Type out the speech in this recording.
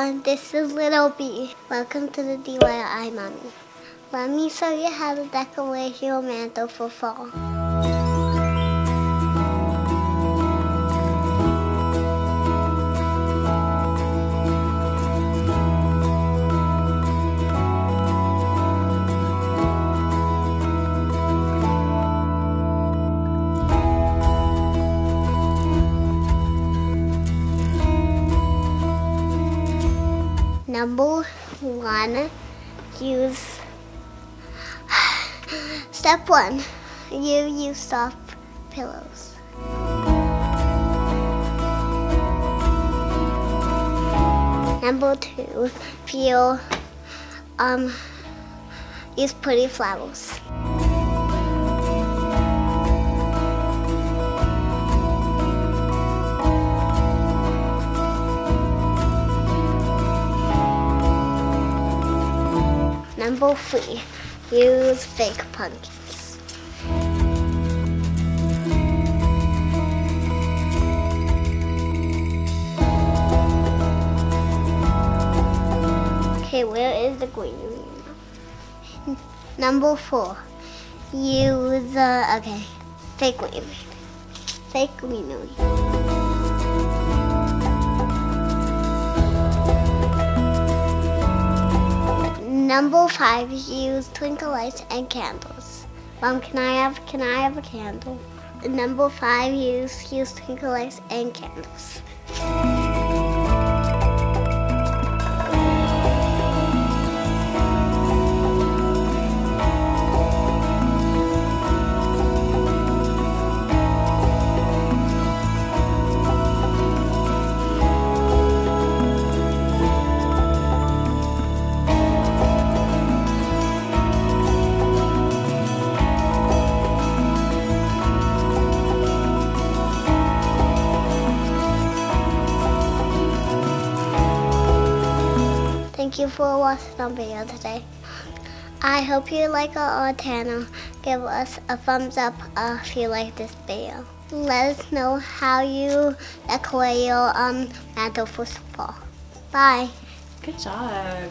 everyone, this is Little B. Welcome to the DIY Mommy. Let me show you how to decorate your mantle for fall. Number 1, Step 1, you use soft pillows. Number 2, use pretty flowers. Number 3, use fake pumpkins. Okay, where is the greenery now? Number 4, use, fake greenery. Fake greenery. Number 5, use twinkle lights and candles. Mom, can I have a candle? Number 5, use twinkle lights and candles. Thank you for watching our video today. I hope you like our channel. Give us a thumbs up if you like this video. Let us know how you decorate your mantle for fall. Bye. Good job.